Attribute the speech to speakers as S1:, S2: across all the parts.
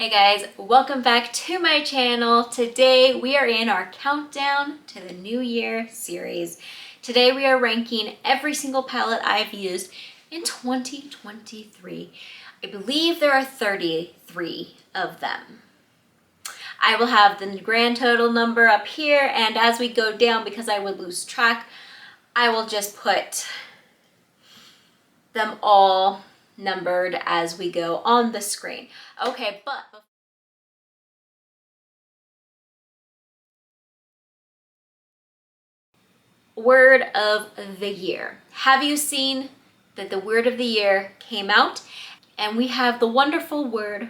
S1: Hey guys, welcome back to my channel. Today we are in our countdown to the new year series. Today we are ranking every single palette I've used in 2023. I believe there are 33 of them. I will have the grand total number up here, and as we go down, because I would lose track, I will just put them all numbered as we go on the screen. Okay, but word of the year. Have you seen that the word of the year came out? And we have the wonderful word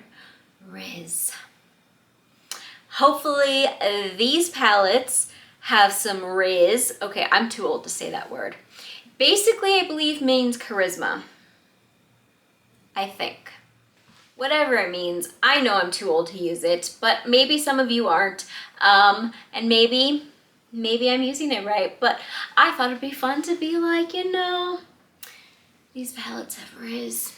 S1: Riz. Hopefully these palettes have some Riz. Okay, I'm too old to say that word. Basically, I believe means charisma. I think. Whatever it means, I know I'm too old to use it, but maybe some of you aren't. And maybe I'm using it right, but I thought it'd be fun to be like, these palettes have Riz.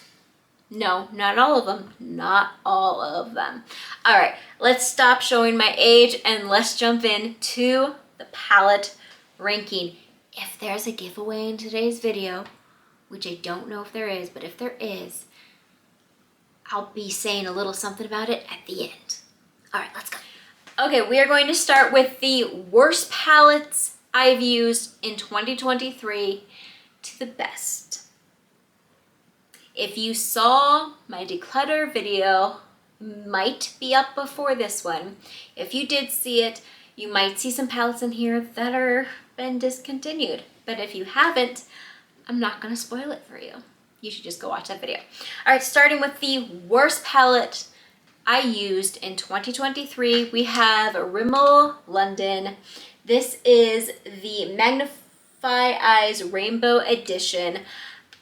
S1: No, not all of them. Not all of them. All right, let's stop showing my age and let's jump into the palette ranking. If there's a giveaway in today's video, which I don't know if there is, but if there is, I'll be saying a little something about it at the end. All right, let's go. Okay, we are going to start with the worst palettes I've used in 2023 to the best. If you saw my declutter video, might be up before this one. If you did see it, you might see some palettes in here that are been discontinued. But if you haven't, I'm not gonna spoil it for you. You should just go watch that video. All right, starting with the worst palette I used in 2023, we have Rimmel London. This is the Magnify Eyes Rainbow Edition.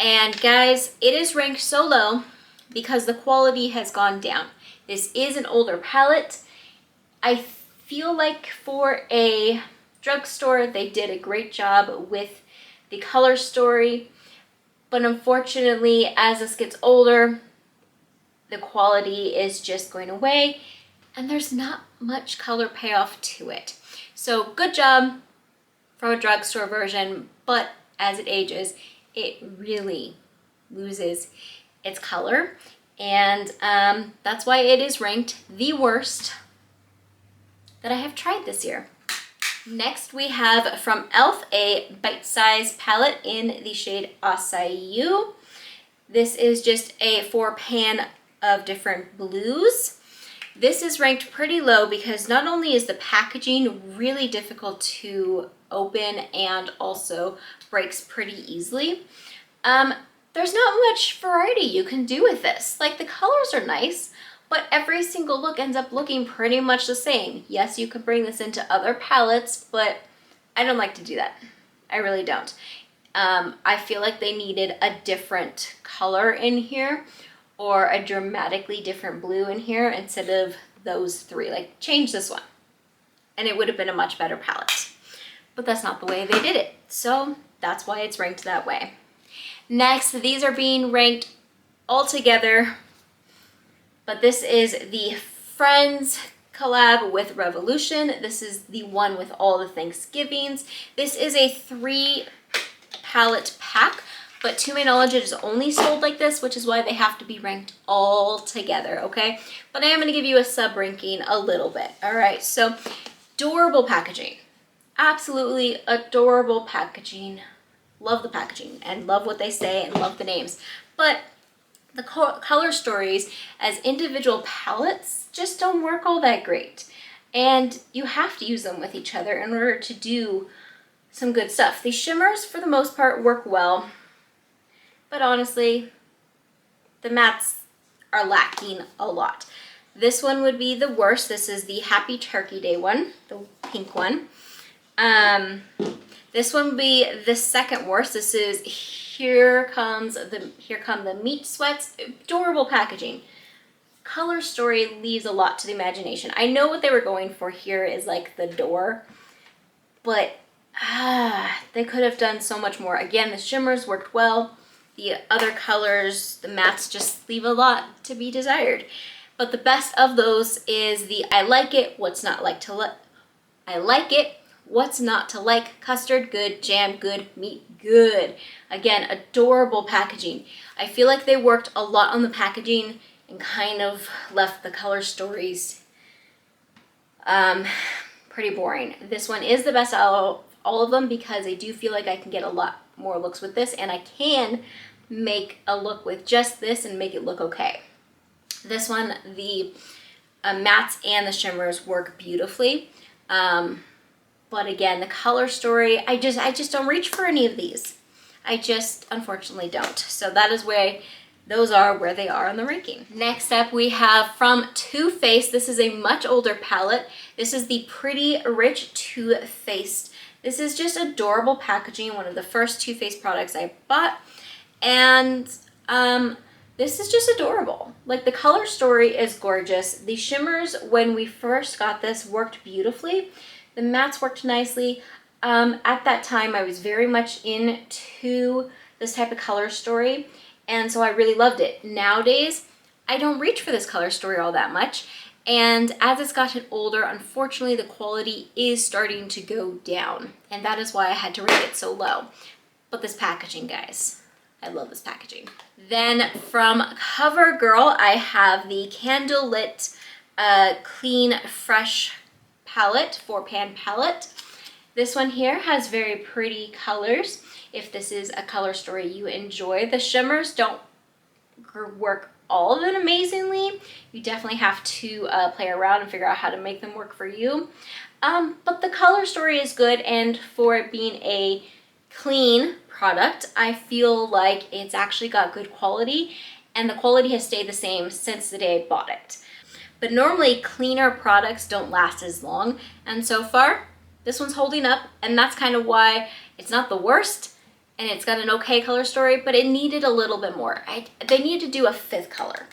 S1: And guys, it is ranked so low because the quality has gone down. This is an older palette. I feel like for a drugstore, they did a great job with the color story. But unfortunately, as this gets older, the quality is just going away and there's not much color payoff to it. So good job from a drugstore version, but as it ages, it really loses its color. And that's why it is ranked the worst that I have tried this year. Next, we have from e.l.f. a bite-size palette in the shade Acai. This is just a 4-pan of different blues. This is ranked pretty low because not only is the packaging really difficult to open and also breaks pretty easily, there's not much variety you can do with this. Like, the colors are nice, but every single look ends up looking pretty much the same. Yes, you could bring this into other palettes, but I don't like to do that. I really don't. I feel like they needed a different color in here or a dramatically different blue in here instead of those three. Like, change this one and it would have been a much better palette. But that's not the way they did it. So that's why it's ranked that way. Next, these are being ranked all together, but this is the Friends collab with Revolution. This is the one with all the Thanksgivings. This is a 3 palette pack, but to my knowledge, it is only sold like this, which is why they have to be ranked all together, okay? But I am gonna give you a sub-ranking a little bit, all right? So, adorable packaging. Absolutely adorable packaging. Love the packaging and love what they say and love the names. But the color stories as individual palettes just don't work all that great. And you have to use them with each other in order to do some good stuff. These shimmers, for the most part, work well. But honestly, the mattes are lacking a lot. This one would be the worst. This is the Happy Turkey Day one, the pink one. This one would be the second worst. This is Here Come the Meat Sweats. Adorable packaging. Color story leaves a lot to the imagination. I know what they were going for here is like the door, but they could have done so much more. Again, the shimmers worked well. The other colors, the mattes, just leave a lot to be desired. But the best of those is the I like it, what's not like to like. I like it, what's not to like. Custard, good. Jam, good. Meat, good. Again, adorable packaging. I feel like they worked a lot on the packaging and kind of left the color stories pretty boring. This one is the best out of all of them because I do feel like I can get a lot more looks with this, and I can make a look with just this and make it look okay. This one, the mattes and the shimmers work beautifully. But again, the color story, I just don't reach for any of these. I just unfortunately don't. So that is where those are where they are on the ranking. Next up we have from Too Faced. This is a much older palette. This is the Pretty Rich Too Faced. This is just adorable packaging, one of the first Too Faced products I bought. And this is just adorable. Like, the color story is gorgeous. The shimmers, when we first got this, worked beautifully. The mattes worked nicely. At that time, I was very much into this type of color story, and so I really loved it. Nowadays, I don't reach for this color story all that much, and as it's gotten older, unfortunately, the quality is starting to go down, and that is why I had to rate it so low. But this packaging, guys, I love this packaging. Then from CoverGirl, I have the Candlelit Clean Fresh palette, 4-pan palette. This one here has very pretty colors. If this is a color story you enjoy, the shimmers don't work all of it amazingly. You definitely have to play around and figure out how to make them work for you. But the color story is good, and for it being a clean product, I feel like it's actually got good quality, and the quality has stayed the same since the day I bought it. But normally cleaner products don't last as long, and so far this one's holding up, and that's kind of why it's not the worst, and it's got an okay color story, but it needed a little bit more. They need to do a fifth color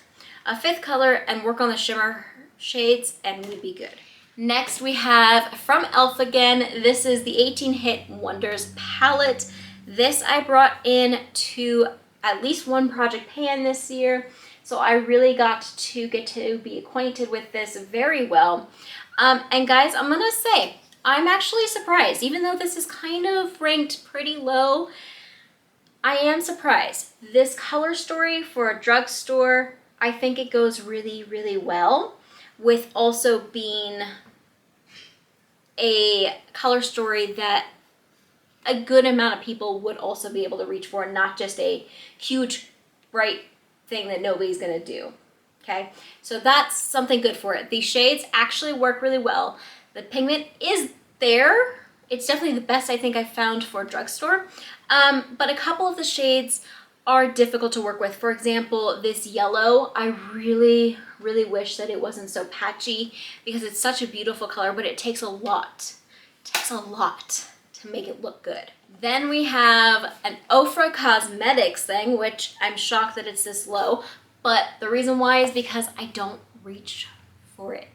S1: and work on the shimmer shades, and we'd be good. Next we have from e.l.f. again. This is the 18 Hit Wonders palette. This I brought in to at least one project pan this year, so I really got to get to be acquainted with this very well. And guys, I'm gonna say, I'm actually surprised. Even though this is kind of ranked pretty low, I am surprised. This color story for a drugstore, I think it goes really, really well with also being a color story that a good amount of people would also be able to reach for, not just a huge, bright thing that nobody's gonna do, okay? So that's something good for it. These shades actually work really well. The pigment is there. It's definitely the best I think I've found for a drugstore. But a couple of the shades are difficult to work with. For example, this yellow, I really, really wish that it wasn't so patchy because it's such a beautiful color, but it takes a lot. It takes a lot to make it look good. Then we have an Ofra Cosmetics thing, which I'm shocked that it's this low, but the reason why is because I don't reach for it.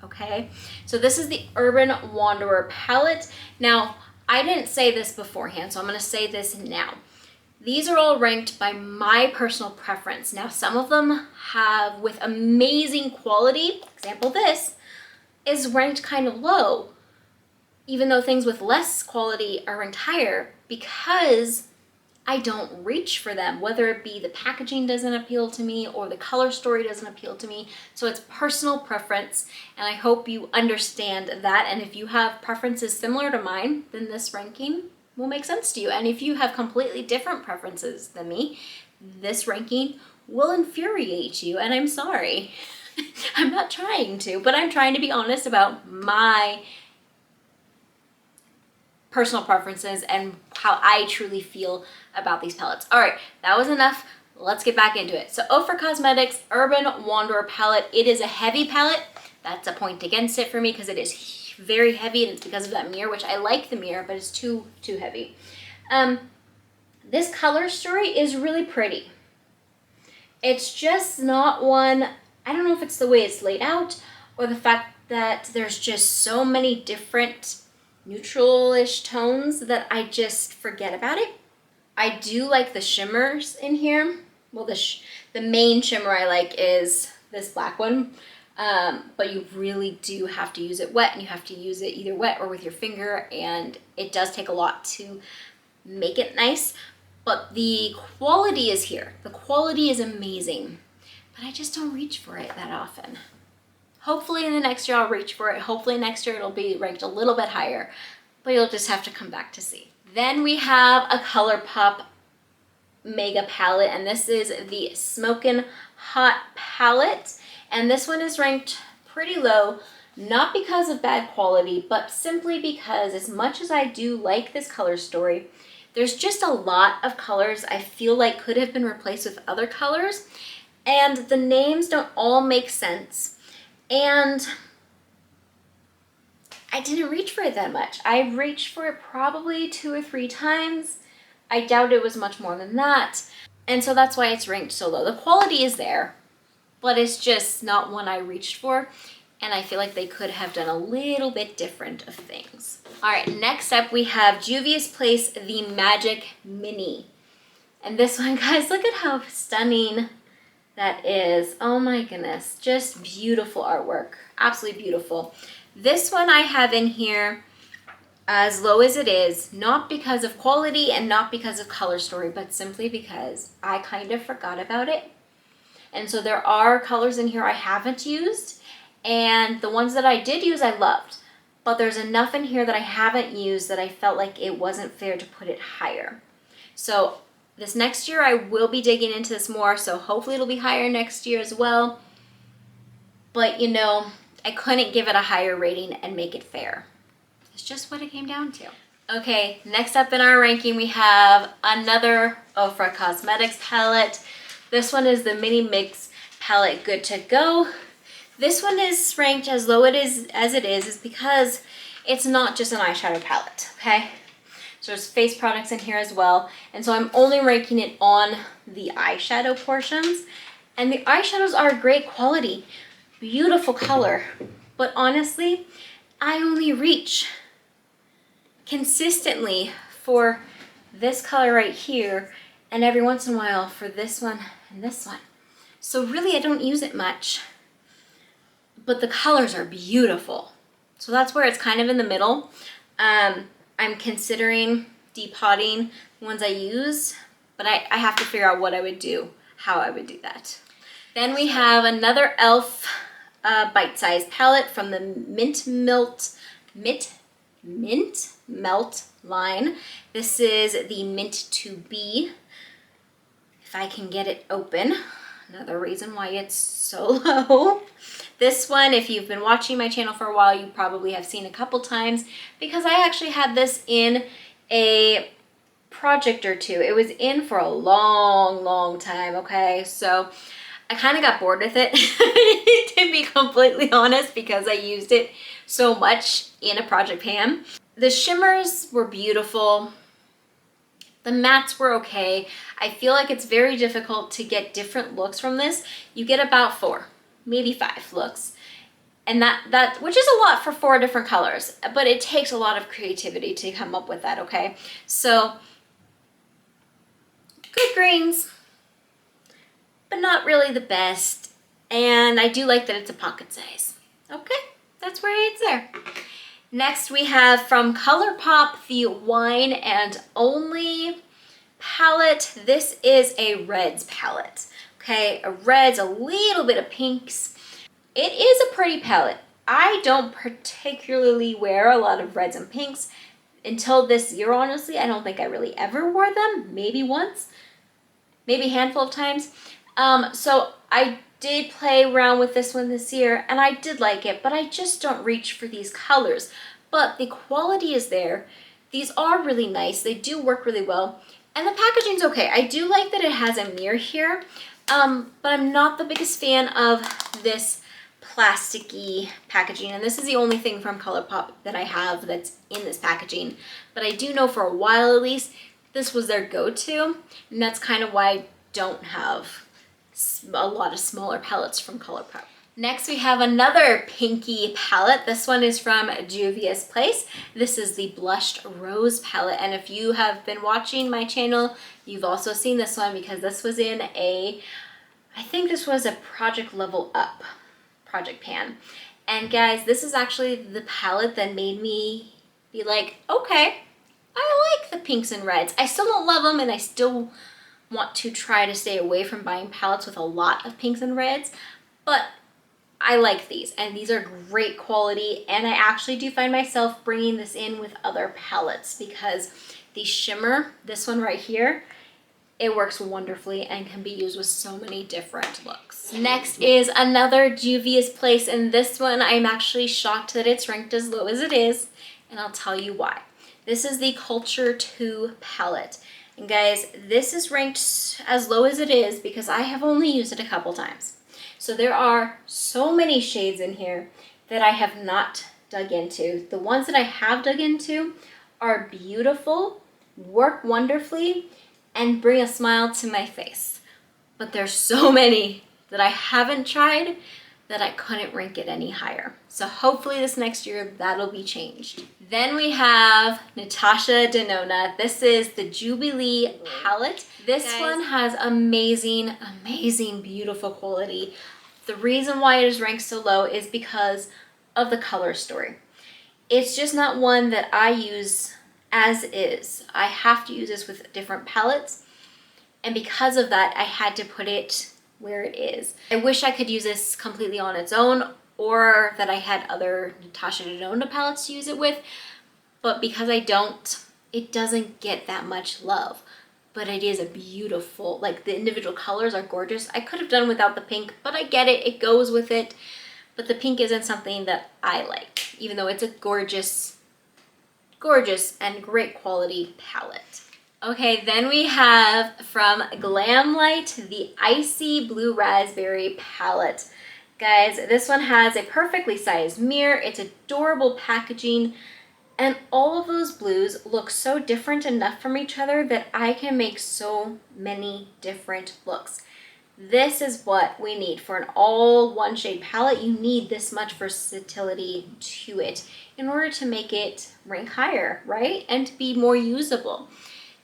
S1: Okay, so this is the Urban Wanderer palette. Now, I didn't say this beforehand, so I'm going to say this now. These are all ranked by my personal preference. Now, some of them have with amazing quality, example this, is ranked kind of low, even though things with less quality are ranked higher, because I don't reach for them, whether it be the packaging doesn't appeal to me or the color story doesn't appeal to me. So it's personal preference, and I hope you understand that. And if you have preferences similar to mine, then this ranking will make sense to you. And if you have completely different preferences than me, this ranking will infuriate you, and I'm sorry. I'm not trying to, but I'm trying to be honest about my personal preferences and how I truly feel about these palettes. All right, that was enough. Let's get back into it. So Ofra Cosmetics Urban Wanderer palette. It is a heavy palette. That's a point against it for me because it is very heavy, and it's because of that mirror, which I like the mirror, but it's too heavy. This color story is really pretty. It's just not one, I don't know if it's the way it's laid out or the fact that there's just so many different neutral-ish tones that I just forget about it. I do like the shimmers in here. Well, the main shimmer I like is this black one. But you really do have to use it wet, and you have to use it either wet or with your finger, and it does take a lot to make it nice, but the quality is here. The quality is amazing, but I just don't reach for it that often. Hopefully in the next year I'll reach for it. Hopefully next year it'll be ranked a little bit higher, but you'll just have to come back to see. Then we have a ColourPop Mega palette, and this is the Smokin' Hot palette. And this one is ranked pretty low, not because of bad quality, but simply because as much as I do like this color story, there's just a lot of colors I feel like could have been replaced with other colors, and the names don't all make sense. And I didn't reach for it that much. I reached for it probably 2 or 3 times. I doubt it was much more than that. And so that's why it's ranked so low. The quality is there, but it's just not one I reached for, and I feel like they could have done a little bit different of things. All right, next up we have Juvia's Place, the Magic Mini. And this one, guys, look at how stunning that is. Oh my goodness, just beautiful artwork, absolutely beautiful. This one I have in here as low as it is, not because of quality and not because of color story, but simply because I kind of forgot about it. And so there are colors in here I haven't used, and the ones that I did use I loved, but there's enough in here that I haven't used that I felt like it wasn't fair to put it higher. So this next year I will be digging into this more, so hopefully it'll be higher next year as well. But you know, I couldn't give it a higher rating and make it fair. It's just what it came down to. Okay, next up in our ranking we have another Ofra Cosmetics palette. This one is the Mini Mix palette Good to Go. This one is ranked as low as it is because it's not just an eyeshadow palette, okay? So there's face products in here as well. And so I'm only ranking it on the eyeshadow portions. And the eyeshadows are great quality, beautiful color. But honestly, I only reach consistently for this color right here, and every once in a while for this one and this one. So really I don't use it much, but the colors are beautiful. So that's where it's kind of in the middle. I'm considering depotting the ones I use, but I have to figure out what I would do, how I would do that. Then we have another e.l.f. Bite-Size palette from the Mint Melt line. This is the Mint to Be. If I can get it open, another reason why it's so low. This one, if you've been watching my channel for a while, you probably have seen a couple times because I actually had this in a project or two. It was in for a long time, okay? So I kind of got bored with it, to be completely honest, because I used it so much in a project pan. The shimmers were beautiful. The mattes were okay. I feel like it's very difficult to get different looks from this. You get about 4, maybe 5 looks. And that which is a lot for 4 different colors, but it takes a lot of creativity to come up with that, okay? So, good greens, but not really the best. And I do like that it's a pocket size. Okay, that's where it's there. Next we have from ColourPop the Wine and Only palette. This is a reds palette. Okay, a reds, a little bit of pinks. It is a pretty palette. I don't particularly wear a lot of reds and pinks until this year, honestly. I don't think I really ever wore them. Maybe once, maybe a handful of times. So I did play around with this one this year and I did like it, but I just don't reach for these colors. But the quality is there. These are really nice. They do work really well. And the packaging's okay. I do like that it has a mirror here, but I'm not the biggest fan of this plasticky packaging. And this is the only thing from ColourPop that I have that's in this packaging. But I do know for a while at least, this was their go-to. And that's kind of why I don't have a lot of smaller palettes from ColourPop. Next we have another pinky palette. This one is from Juvia's Place. This is the Blushed Rose palette, and if you have been watching my channel, you've also seen this one because this was in a, I I think this was a Project Level Up project pan. And guys, this is actually the palette that made me be like, okay, I like the pinks and reds. I still don't love them, and I still want to try to stay away from buying palettes with a lot of pinks and reds, but I like these, and these are great quality, and I actually do find myself bringing this in with other palettes because the shimmer, this one right here, it works wonderfully and can be used with so many different looks. Next is another Juvia's Place, and this one I'm actually shocked that it's ranked as low as it is, and I'll tell you why. This is the Culture 2 palette. And guys, this is ranked as low as it is because I have only used it a couple times. So there are so many shades in here that I have not dug into. The ones that I have dug into are beautiful, work wonderfully, and bring a smile to my face. But there's so many that I haven't tried that I couldn't rank it any higher. So hopefully this next year that'll be changed. Then we have Natasha Denona. This is the Jubilee palette. This one has amazing, amazing, beautiful quality. The reason why it is ranked so low is because of the color story. It's just not one that I use as is. I have to use this with different palettes, and because of that, I had to put it where it is. I wish I could use this completely on its own, or that I had other Natasha Denona palettes to use it with, but because I don't, it doesn't get that much love. But it is a beautiful, like the individual colors are gorgeous. I could have done without the pink, but I get it, it goes with it. But the pink isn't something that I like, even though it's a gorgeous, gorgeous and great quality palette. Okay, then we have from Glamlight, the Icy Blue Raspberry palette. Guys, this one has a perfectly sized mirror. It's adorable packaging, and all of those blues look so different enough from each other that I can make so many different looks. This is what we need for an all one shade palette. You need this much versatility to it in order to make it rank higher, right? And to be more usable.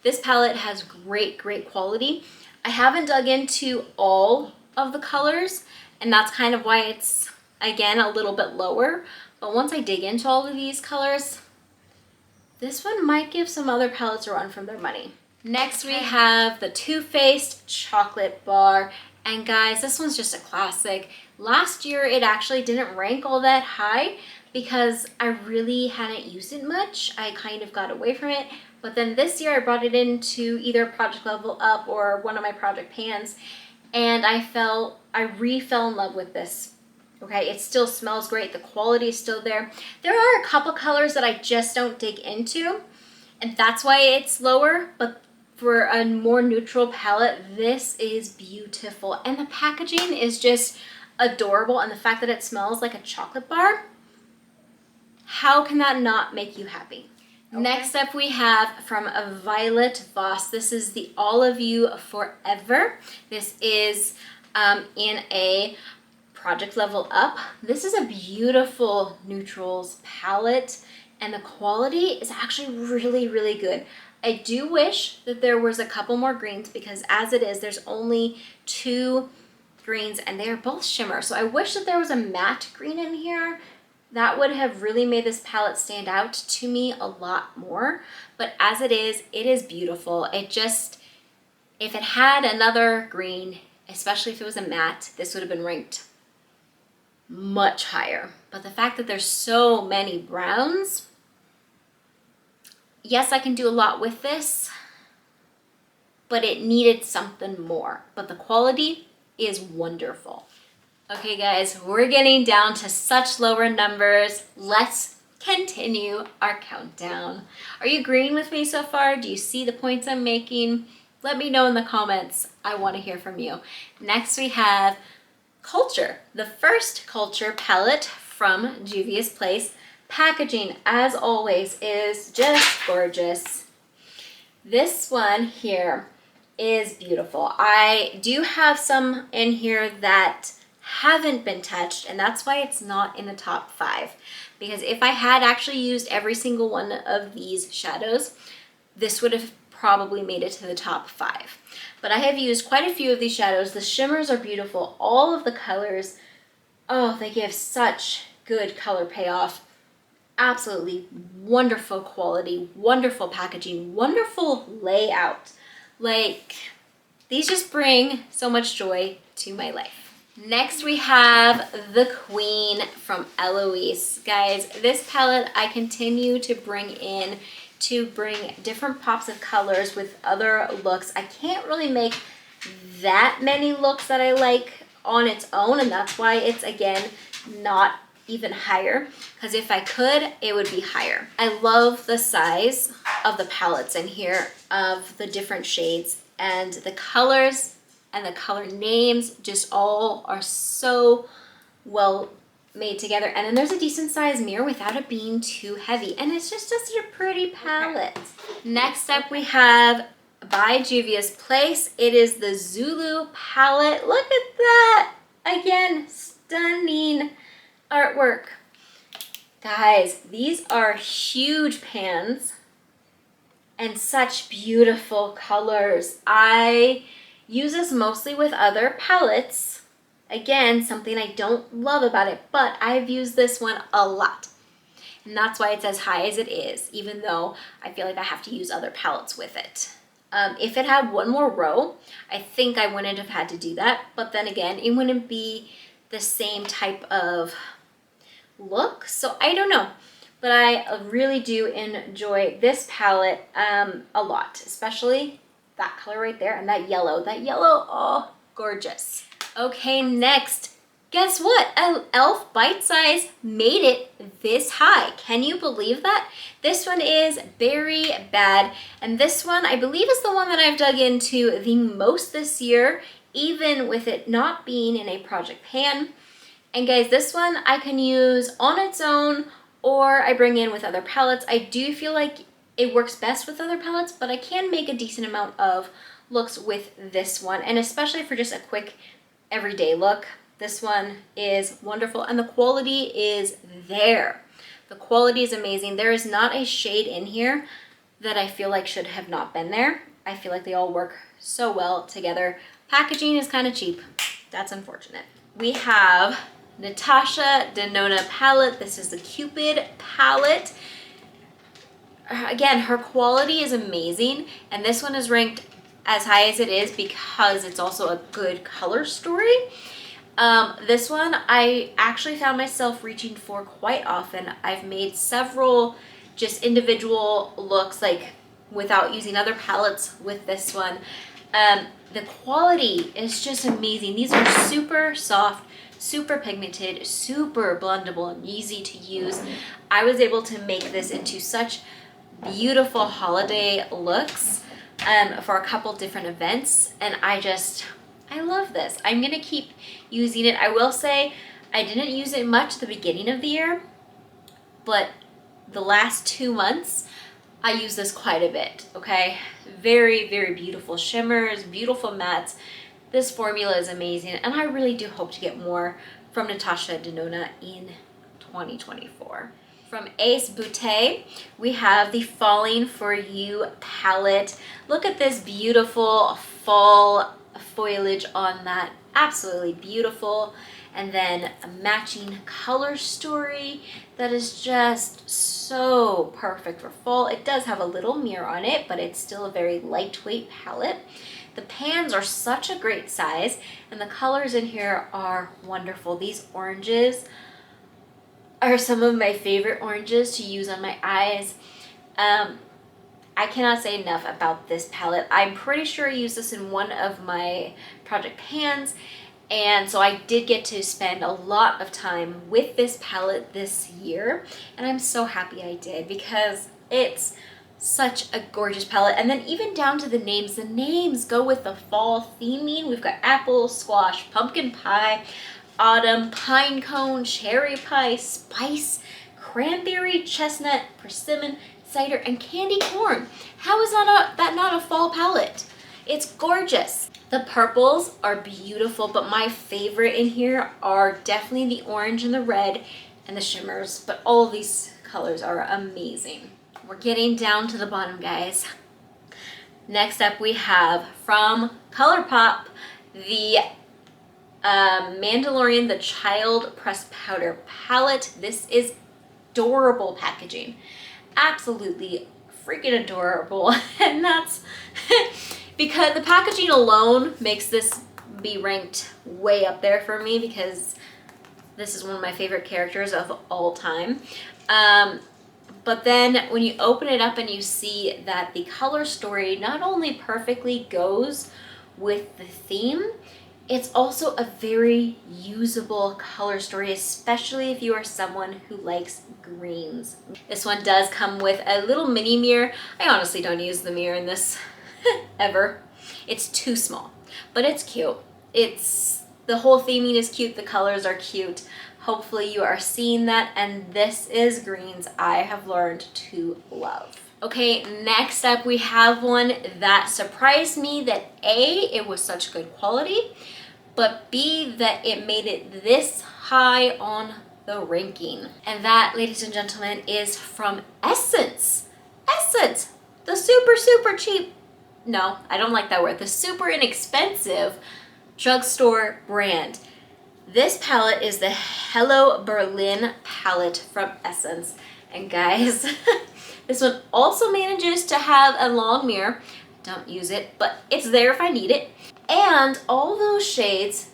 S1: This palette has great, great quality. I haven't dug into all of the colors, and that's kind of why it's, again, a little bit lower. But once I dig into all of these colors, this one might give some other palettes a run for their money. Next we have the Too Faced Chocolate Bar. And guys, this one's just a classic. Last year it actually didn't rank all that high because I really hadn't used it much. I kind of got away from it. But then this year I brought it into either Project Level Up or one of my project pans, and I re-fell in love with this. Okay, it still smells great. The quality is still there. There are a couple colors that I just don't dig into, and that's why it's lower. But for a more neutral palette, this is beautiful. And the packaging is just adorable. And the fact that it smells like a chocolate bar, how can that not make you happy? Okay. Next up we have from Violet Voss. This is the All of You Forever. This is in a Project Level Up. This is a beautiful neutrals palette, and the quality is actually really, really good. I do wish that there was a couple more greens because as it is, there's only 2 greens and they are both shimmer. So I wish that there was a matte green in here. That would have really made this palette stand out to me a lot more. But as it is beautiful. It just, if it had another green, especially if it was a matte, this would have been ranked much higher. But the fact that there's so many browns, yes, I can do a lot with this, but it needed something more. But the quality is wonderful. Okay guys, we're getting down to such lower numbers. Let's continue our countdown. Are you agreeing with me so far? Do you see the points I'm making? Let me know in the comments. I want to hear from you. Next we have Culture, the first Culture palette from Juvia's Place. Packaging, as always, is just gorgeous. This one here is beautiful. I do have some in here that haven't been touched, and that's why it's not in the top 5. Because if I had actually used every single one of these shadows, this would have probably made it to the top 5. But I have used quite a few of these shadows. The shimmers are beautiful. All of the colors, oh, they give such good color payoff. Absolutely wonderful quality, wonderful packaging, wonderful layout. Like, these just bring so much joy to my life. Next we have the Queen from Eloise. Guys, this palette I continue to bring in to bring different pops of colors with other looks. I can't really make that many looks that I like on its own, and that's why it's, again, not even higher, because if I could, it would be higher. I love the size of the palettes in here, of the different shades, and the colors and the color names just all are so well made together. And then there's a decent sized mirror without it being too heavy, and it's just such a pretty palette. Next up we have by Juvia's Place. It is the Zulu palette. Look at that! Again, stunning artwork. Guys, these are huge pans and such beautiful colors. I use this mostly with other palettes. Again, something I don't love about it, but I've used this one a lot. And that's why it's as high as it is, even though I feel like I have to use other palettes with it. If it had one more row, I think I wouldn't have had to do that. But then again, it wouldn't be the same type of look, so I don't know, but I really do enjoy this palette a lot, especially that color right there and that yellow, oh, gorgeous. Okay, next, guess what? Elf Bite Size made it this high. Can you believe that? This one is Berry Bad, and this one I believe is the one that I've dug into the most this year, even with it not being in a project pan. And guys, this one I can use on its own, or I bring in with other palettes. I do feel like it works best with other palettes, but I can make a decent amount of looks with this one. And especially for just a quick everyday look, this one is wonderful, and the quality is there. The quality is amazing. There is not a shade in here that I feel like should have not been there. I feel like they all work so well together. Packaging is kind of cheap. That's unfortunate. We have Natasha Denona palette. This is the Cupid palette. Again, her quality is amazing, and this one is ranked as high as it is because it's also a good color story. This one I actually found myself reaching for quite often. I've made several just individual looks, like without using other palettes with this one. The quality is just amazing. These are super soft, super pigmented, super blendable, and easy to use. I was able to make this into such beautiful holiday looks for a couple different events, and I love this. I'm gonna keep using it. I will say I didn't use it much at the beginning of the year, but the last 2 months I use this quite a bit, okay? Very, very beautiful shimmers, beautiful mattes. This formula is amazing, and I really do hope to get more from Natasha Denona in 2024. From Ace Beauté, we have the Falling For You palette. Look at this beautiful fall foliage on that. Absolutely beautiful. And then a matching color story that is just so perfect for fall. It does have a little mirror on it, but it's still a very lightweight palette. The pans are such a great size, and the colors in here are wonderful. These oranges are some of my favorite oranges to use on my eyes. I cannot say enough about this palette. I'm pretty sure I used this in one of my project pans, and so I did get to spend a lot of time with this palette this year, and I'm so happy I did because it's such a gorgeous palette. And then even down to the names go with the fall theming. We've got apple, squash, pumpkin pie, autumn, pine cone, cherry pie, spice, cranberry, chestnut, persimmon, cider, and candy corn. How is that not a fall palette? It's gorgeous. The purples are beautiful, but my favorite in here are definitely the orange and the red and the shimmers, but all of these colors are amazing. We're getting down to the bottom, guys. Next up we have from ColourPop the Mandalorian the Child Pressed Powder Palette. This is adorable packaging. Absolutely freaking adorable. And that's because the packaging alone makes this be ranked way up there for me, because this is one of my favorite characters of all time. But then when you open it up and you see that the color story not only perfectly goes with the theme, it's also a very usable color story, especially if you are someone who likes greens. This one does come with a little mini mirror. I honestly don't use the mirror in this ever. It's too small, but it's cute. The whole theming is cute, the colors are cute. Hopefully you are seeing that, and this is greens I have learned to love. Okay, next up we have one that surprised me that A, it was such good quality, but B, that it made it this high on the ranking. And that, ladies and gentlemen, is from Essence. Essence, the super cheap, no, I don't like that word, the super inexpensive drugstore brand. This palette is the Hello Berlin palette from Essence. And guys, this one also manages to have a long mirror. Don't use it, but it's there if I need it. And all those shades,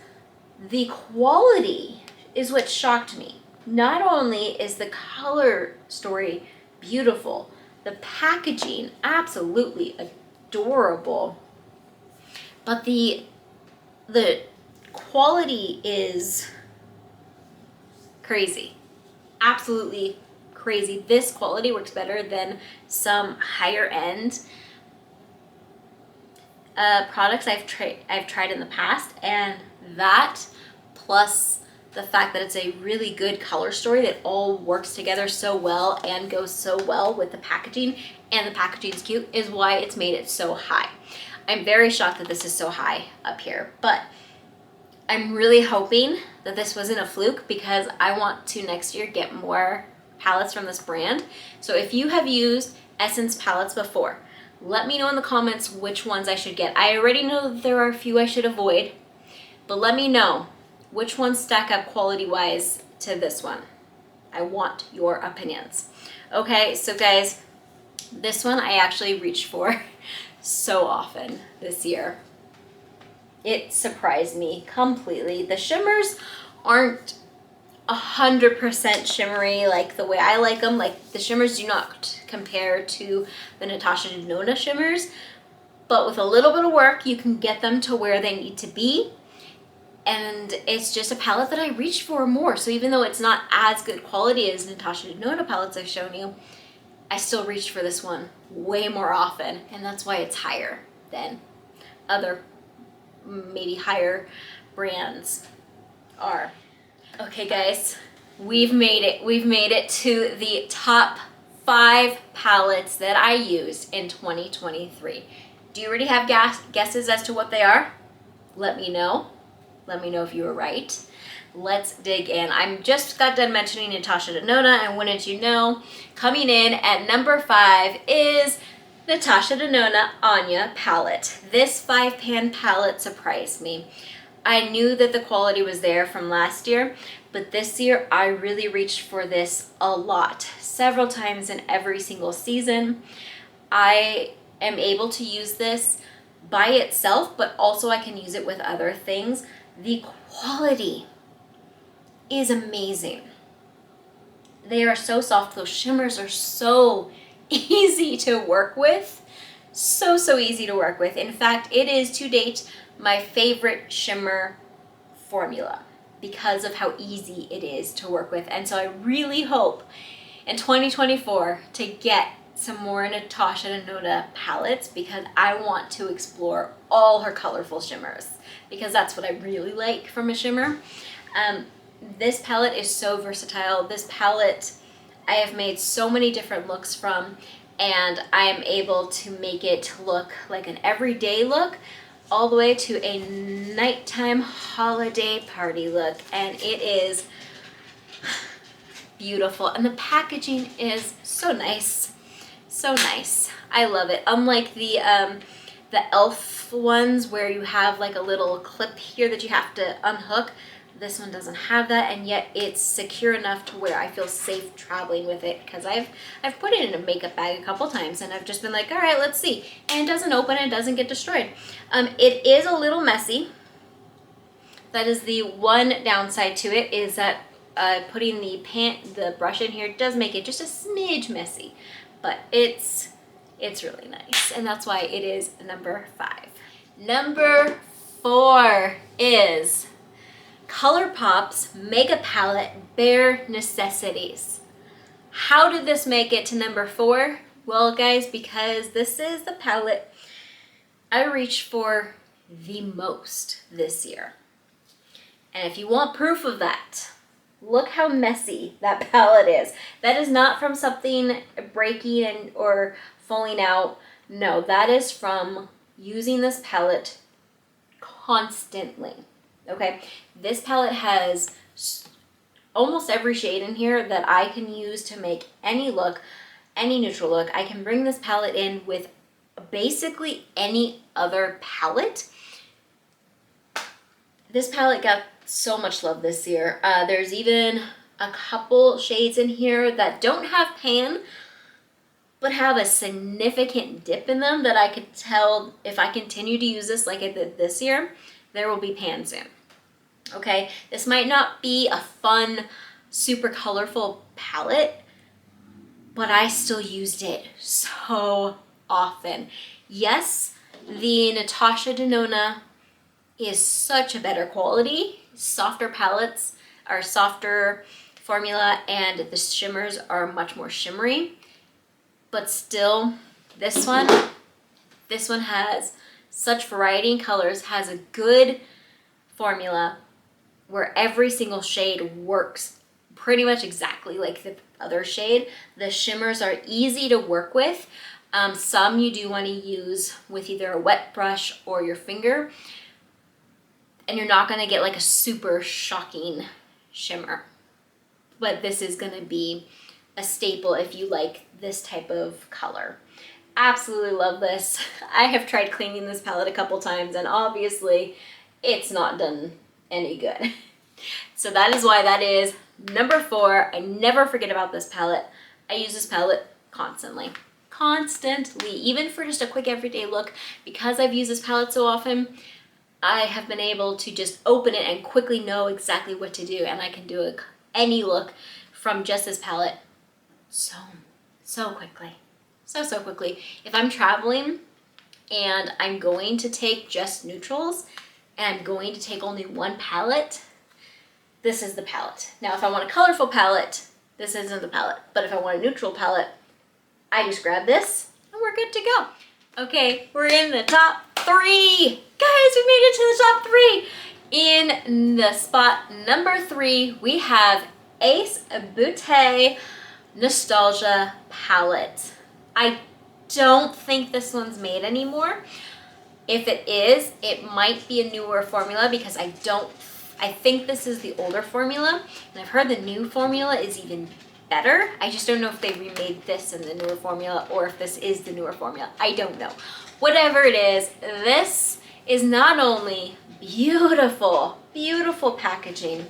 S1: the quality is what shocked me. Not only is the color story beautiful, the packaging absolutely adorable, but the quality is crazy. Absolutely crazy. This quality works better than some higher end products I've tried in the past, and that plus the fact that it's a really good color story that all works together so well and goes so well with the packaging, and the packaging is cute, is why it's made it so high. I'm very shocked that this is so high up here, but I'm really hoping that this wasn't a fluke, because I want to next year get more palettes from this brand. So if you have used Essence palettes before, let me know in the comments which ones I should get. I already know that there are a few I should avoid, but let me know which ones stack up quality-wise to this one. I want your opinions. Okay, so guys, this one I actually reached for so often this year. It surprised me completely. The shimmers aren't 100% shimmery like the way I like them. Like, the shimmers do not compare to the Natasha Denona shimmers, but with a little bit of work you can get them to where they need to be. And it's just a palette that I reached for more. So even though it's not as good quality as Natasha Denona palettes I've shown you, I still reached for this one way more often, and that's why it's higher than other maybe higher brands are. Okay guys, we've made it. We've made it to the top 5 palettes that I used in 2023. Do you already have guesses as to what they are? Let me know. Let me know if you were right. Let's dig in. I'm just got done mentioning Natasha Denona, and wouldn't you know, coming in at number 5 is Natasha Denona Anya palette. This 5-pan palette surprised me. I knew that the quality was there from last year, but this year I really reached for this a lot, several times in every single season. I am able to use this by itself, but also I can use it with other things. The quality is amazing. They are so soft. Those shimmers are so easy to work with. So easy to work with. In fact, it is to date my favorite shimmer formula because of how easy it is to work with. And so I really hope in 2024 to get some more Natasha Denona palettes, because I want to explore all her colorful shimmers, because that's what I really like from a shimmer. This palette is so versatile. This palette I have made so many different looks from, and I am able to make it look like an everyday look all the way to a nighttime holiday party look, and it is beautiful. And the packaging is so nice. So nice. I love it. Unlike the the e.l.f. ones where you have like a little clip here that you have to unhook. This one doesn't have that, and yet it's secure enough to where I feel safe traveling with it, because I've put it in a makeup bag a couple times and I've just been like, all right, let's see. And it doesn't open, it doesn't get destroyed. It is a little messy. That is the one downside to it, is that putting the brush in here does make it just a smidge messy, but it's really nice, and that's why it is number 5. Number 4 is ColourPop's Makeup Palette Bare Necessities. How did this make it to number 4? Well, guys, because this is the palette I reached for the most this year. And if you want proof of that, look how messy that palette is. That is not from something breaking or falling out. No, that is from using this palette constantly. Okay, this palette has almost every shade in here that I can use to make any look, any neutral look. I can bring this palette in with basically any other palette. This palette got so much love this year. There's even a couple shades in here that don't have pan, but have a significant dip in them that I could tell if I continue to use this like I did this year, there will be pan soon. Okay, this might not be a fun, super colorful palette, but I still used it so often. Yes, the Natasha Denona is such a better quality. Softer palettes are softer formula, and the shimmers are much more shimmery. But still, this one has such variety in colors, has a good formula where every single shade works pretty much exactly like the other shade. The shimmers are easy to work with. Some you do want to use with either a wet brush or your finger, and you're not going to get like a super shocking shimmer. But this is going to be a staple if you like this type of color. Absolutely love this. I have tried cleaning this palette a couple times, and obviously it's not done any good. So that is why that is number 4. I never forget about this palette. I use this palette constantly. Even for just a quick everyday look. Because I've used this palette so often, I have been able to just open it and quickly know exactly what to do, and I can do any look from just this palette so quickly. So quickly. If I'm traveling and I'm going to take just neutrals and I'm going to take only one palette, this is the palette. Now, if I want a colorful palette, this isn't the palette. But if I want a neutral palette, I just grab this and we're good to go. Okay, we're in the top 3. Guys, we made it to the top 3. In the spot number 3, we have Ace Beauté Nostalgia Palette. I don't think this one's made anymore. If it is, it might be a newer formula, because I think this is the older formula, and I've heard the new formula is even better. I just don't know if they remade this in the newer formula or if this is the newer formula. I don't know. Whatever it is, this is not only beautiful, beautiful packaging,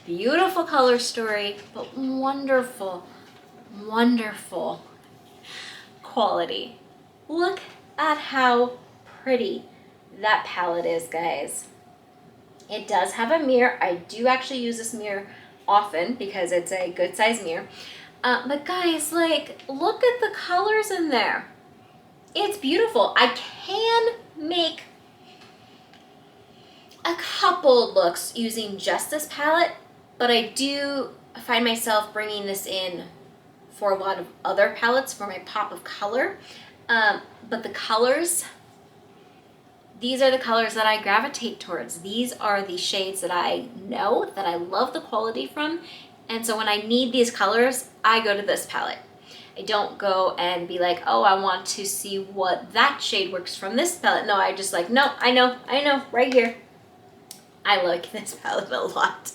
S1: beautiful color story, but wonderful, wonderful quality. Look at how pretty that palette is, guys. It does have a mirror. I do actually use this mirror often because it's a good size mirror. But guys, like, look at the colors in there. It's beautiful. I can make a couple looks using just this palette, but I do find myself bringing this in for a lot of other palettes for my pop of color. But the colors, these are the colors that I gravitate towards. These are the shades that I know, that I love the quality from. And so when I need these colors, I go to this palette. I don't go and be like, oh, I want to see what that shade works from this palette. No, I just like, no, I know, right here. I like this palette a lot.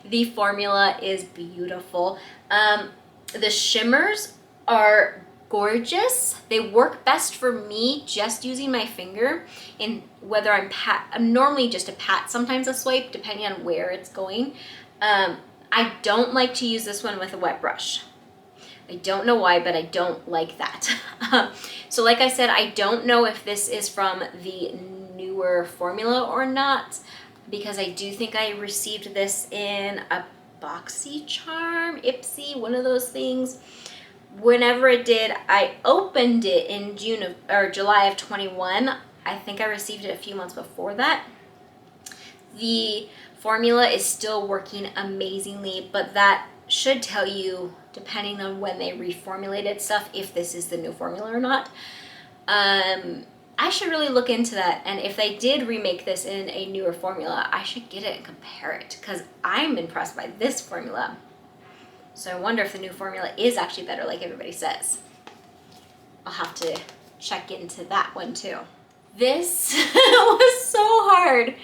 S1: The formula is beautiful. The shimmers are gorgeous. They work best for me just using my finger, and whether I'm normally just a pat, sometimes a swipe, depending on where it's going. I don't like to use this one with a wet brush. I don't know why, but I don't like that. So like I said, I don't know if this is from the newer formula or not, because I do think I received this in a BoxyCharm, Ipsy, one of those things. Whenever it did, I opened it in July of 21. I think I received it a few months before that. The formula is still working amazingly, but that should tell you, depending on when they reformulated stuff, if this is the new formula or not. I should really look into that, and if they did remake this in a newer formula, I should get it and compare it, because I'm impressed by this formula. So I wonder if the new formula is actually better like everybody says. I'll have to check into that one too. This was so hard.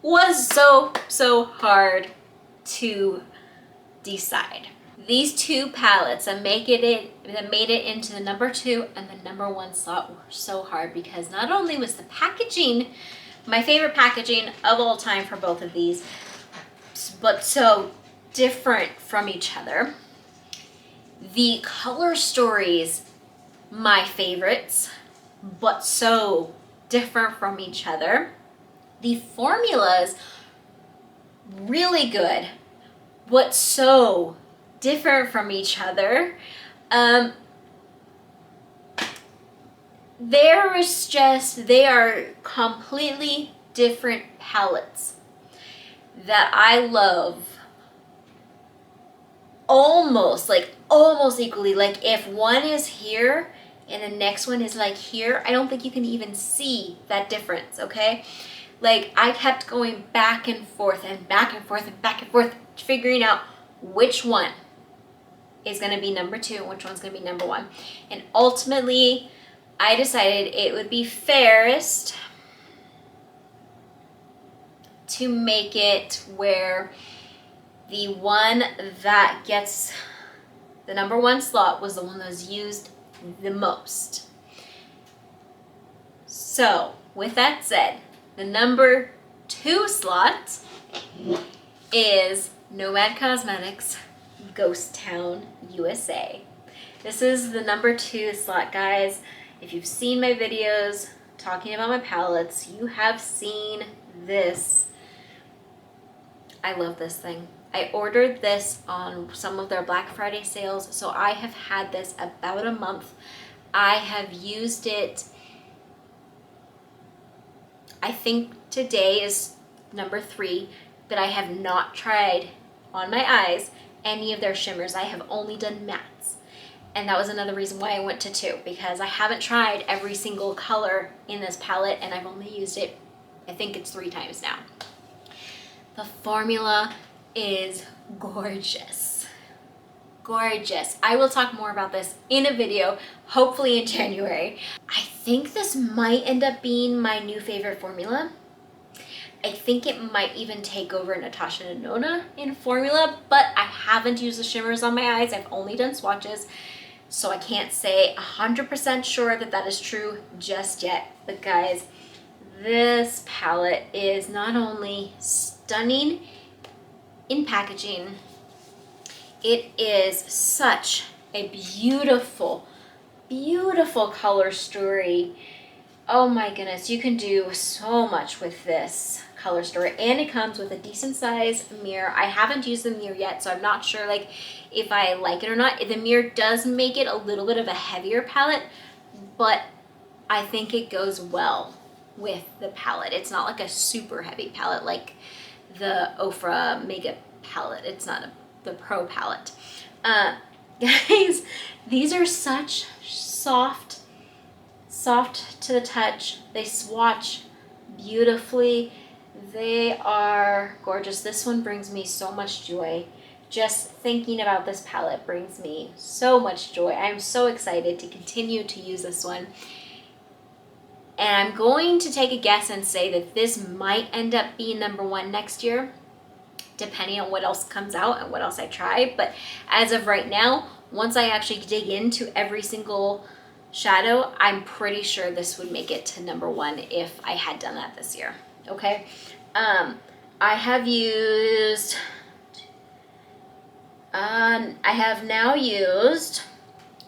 S1: Was so hard to decide. These two palettes that made it into the number 2 and the number 1 slot were so hard, because not only was the packaging my favorite packaging of all time for both of these, but so different from each other. The color stories, my favorites, but so different from each other. The formulas, really good, but so different from each other. They are completely different palettes that I love almost equally. Like if one is here and the next one is like here, I don't think you can even see that difference, okay? Like I kept going back and forth and back and forth and back and forth, figuring out which one is going to be number 2 and which one's going to be number 1. And ultimately, I decided it would be fairest to make it where the one that gets the number 1 slot was the one that was used the most. So, with that said, the number 2 slot is Nomad Cosmetics Ghost Town USA. This is the number 2 slot, guys. If you've seen my videos talking about my palettes, you have seen this. I love this thing. I ordered this on some of their Black Friday sales, so I have had this about a month. I have used it, I think today is number 3, but I have not tried on my eyes any of their shimmers. I have only done mattes. And that was another reason why I went to 2, because I haven't tried every single color in this palette, and I've only used it, I think it's 3 times now. The formula is gorgeous. Gorgeous. I will talk more about this in a video, hopefully in January. I think this might end up being my new favorite formula. I think it might even take over Natasha Denona in formula, but I haven't used the shimmers on my eyes. I've only done swatches, so I can't say 100% sure that that is true just yet. But guys, this palette is not only stunning in packaging, it is such a beautiful, beautiful color story. Oh my goodness, you can do so much with this color story, and it comes with a decent size mirror. I haven't used the mirror yet, so I'm not sure like if I like it or not. The mirror does make it a little bit of a heavier palette, but I think it goes well with the palette. It's not like a super heavy palette like the Ofra Mega palette. It's not the Pro palette. Guys, these are such soft to the touch. They swatch beautifully. They are gorgeous. This one brings me so much joy. Just thinking about this palette brings me so much joy. I'm so excited to continue to use this one. And I'm going to take a guess and say that this might end up being number 1 next year. depending on what else comes out and what else I try. But as of right now, once I actually dig into every single shadow, I'm pretty sure this would make it to number one if I had done that this year. Okay. I have used, I have now used,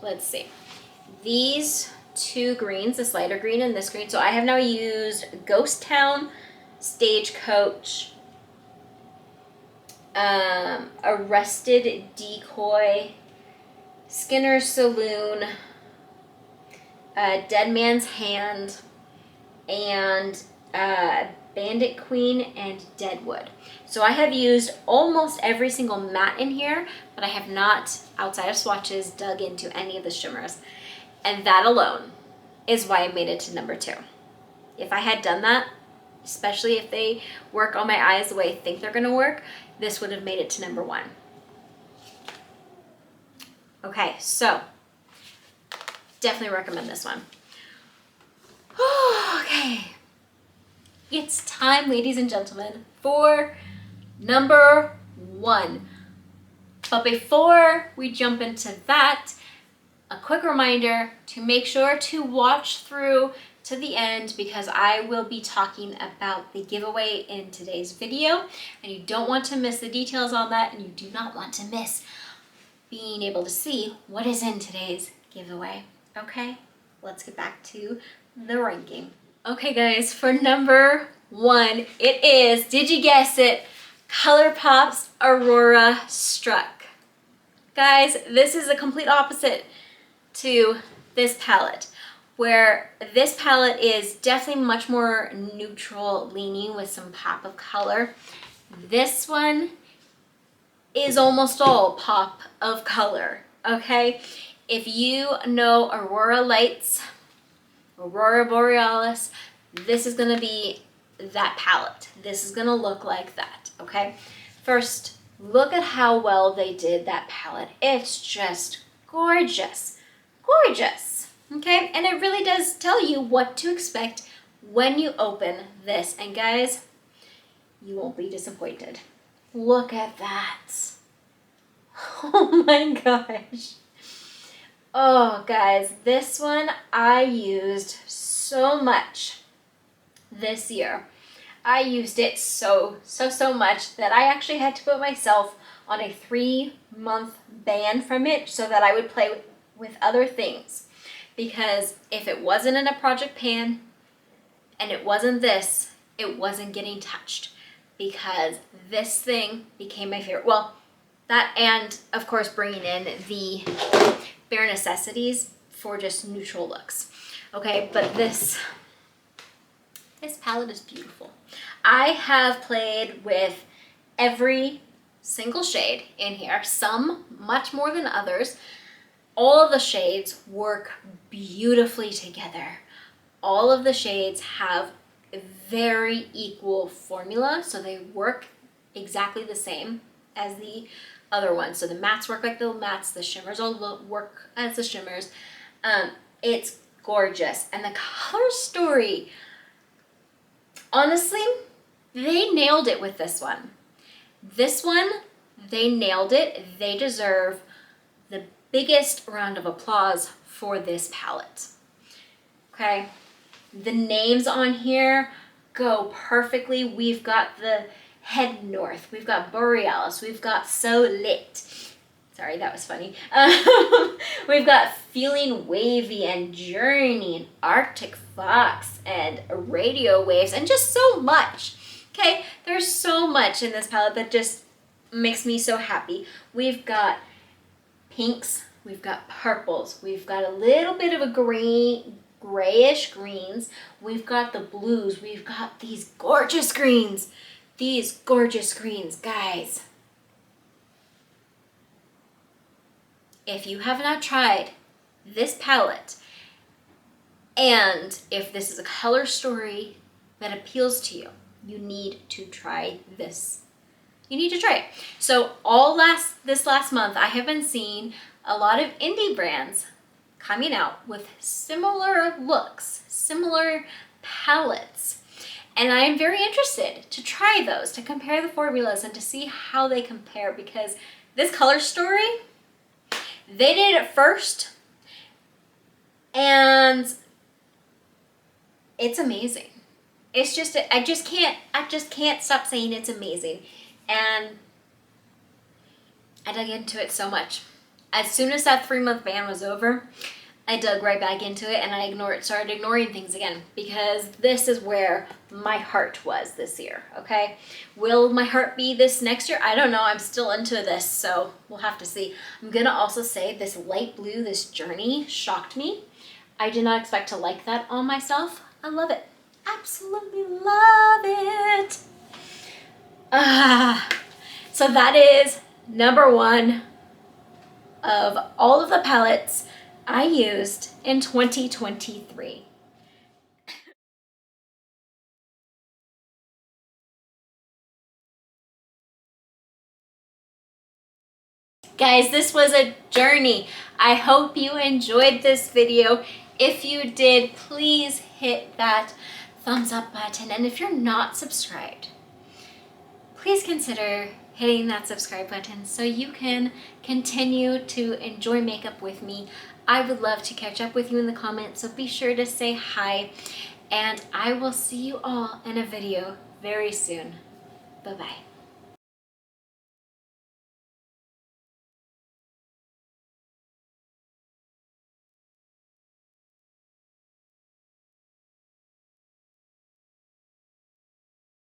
S1: let's see, these two greens, this lighter green and this green. So I have now used Ghost Town, Stagecoach, Arrested Decoy, Skinner's Saloon, Dead Man's Hand, and Bandit Queen and Deadwood. So I have used almost every single matte in here, but I have not, outside of swatches, dug into any of the shimmers. And that alone is why I made it to number two. If I had done that, especially if they work on my eyes the way I think they're gonna work, this would have made it to number one. Okay, so definitely recommend this one. Okay, it's time, ladies and gentlemen, for number one. But before we jump into that, a quick reminder to make sure to watch through to the end, because I will be talking about the giveaway in today's video, and you don't want to miss the details on that, and you do not want to miss being able to see what is in today's giveaway. Okay, let's get back to the ranking. Okay guys, for number one, it is, did you guess it, ColourPop's Aurora Struck. Guys, this is the complete opposite to this palette, where this palette is definitely much more neutral leaning with some pop of color. This one is almost all pop of color, okay? If you know Aurora Lights, Aurora Borealis, this is gonna be that palette. This is gonna look like that, okay? First, look at how well they did that palette. It's just gorgeous, gorgeous, okay? And it really does tell you what to expect when you open this. And guys, you won't be disappointed. Look at that. Oh my gosh. Oh guys, this one I used so much this year. I used it so much that I actually had to put myself on a 3-month ban from it so that I would play with other things. Because if it wasn't in a project pan and it wasn't this, it wasn't getting touched, because this thing became my favorite. Well, that, and of course bringing in the Bare Necessities for just neutral looks. Okay, but this palette is beautiful. I have played with every single shade in here, some much more than others. All of the shades work beautifully together. All of the shades have a very equal formula, so they work exactly the same as the other ones. So the mattes work like the mattes, the shimmers all work as the shimmers. It's gorgeous. And the color story, honestly, they nailed it with this one. This one, they nailed it. They deserve the biggest round of applause for this palette. Okay, the names on here go perfectly. We've got the Head North, we've got Borealis, we've got So Lit. Sorry, that was funny. We've got Feeling Wavy and Journey and Arctic Fox and Radio Waves and just so much. Okay, there's so much in this palette that just makes me so happy. We've got pinks, we've got purples, we've got a little bit of a grayish greens, we've got the blues, we've got these gorgeous greens. These gorgeous greens, guys. If you have not tried this palette, and if this is a color story that appeals to you, you need to try this. You need to try it. So this last month, I have been seeing a lot of indie brands coming out with similar looks, similar palettes. And I am very interested to try those, to compare the formulas and to see how they compare, because this color story, they did it first and it's amazing. It's just, I just can't stop saying it's amazing. And I dug into it so much. As soon as that 3-month ban was over, I dug right back into it and I started ignoring things again, because this is where my heart was this year, okay? Will my heart be this next year? I don't know. I'm still into this, so we'll have to see. I'm gonna also say this light blue, this Journey, shocked me. I did not expect to like that on myself. I love it. Absolutely love it. So that is number 1 of all of the palettes I used in 2023. Guys, this was a journey. I hope you enjoyed this video. If you did, please hit that thumbs up button. And if you're not subscribed, please consider hitting that subscribe button so you can continue to enjoy makeup with me. I would love to catch up with you in the comments, so be sure to say hi. And I will see you all in a video very soon. Bye-bye.